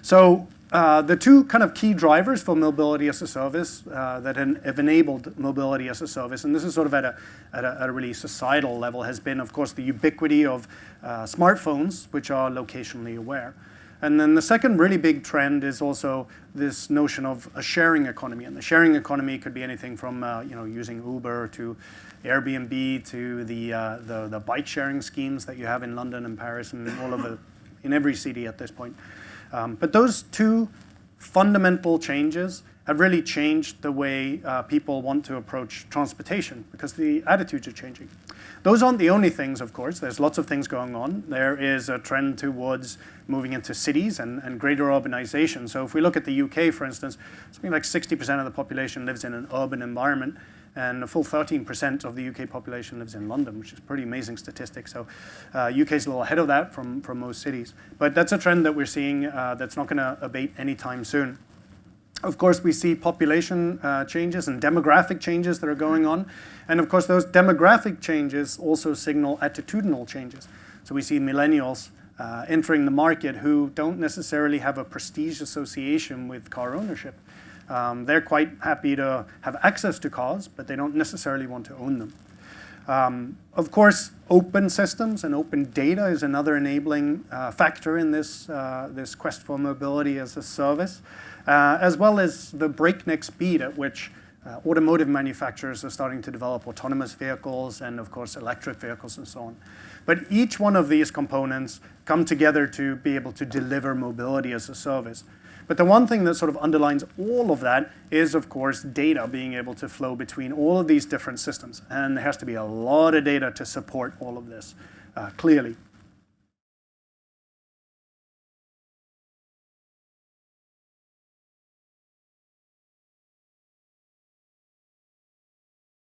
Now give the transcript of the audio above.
So the two kind of key drivers for mobility as a service that have enabled mobility as a service, and this is sort of at a really societal level, has been, of course, the ubiquity of smartphones, which are locationally aware. And then the second really big trend is also this notion of a sharing economy. And the sharing economy could be anything from using Uber to Airbnb to the bike sharing schemes that you have in London and Paris and in every city at this point. But those two fundamental changes have really changed the way people want to approach transportation because the attitudes are changing. Those aren't the only things, of course. There's lots of things going on. There is a trend towards moving into cities and greater urbanization. So if we look at the UK, for instance, something like 60% of the population lives in an urban environment, and a full 13% of the UK population lives in London, which is pretty amazing statistics. So UK is a little ahead of that from most cities. But that's a trend that we're seeing that's not going to abate anytime soon. Of course, we see population changes and demographic changes that are going on. And of course, those demographic changes also signal attitudinal changes. So we see millennials entering the market who don't necessarily have a prestige association with car ownership. They're quite happy to have access to cars, but they don't necessarily want to own them. Of course, open systems and open data is another enabling factor in this quest for mobility as a service, as well as the breakneck speed at which automotive manufacturers are starting to develop autonomous vehicles and, of course, electric vehicles and so on. But each one of these components come together to be able to deliver mobility as a service. But the one thing that sort of underlines all of that is, of course, data being able to flow between all of these different systems. And there has to be a lot of data to support all of this, clearly.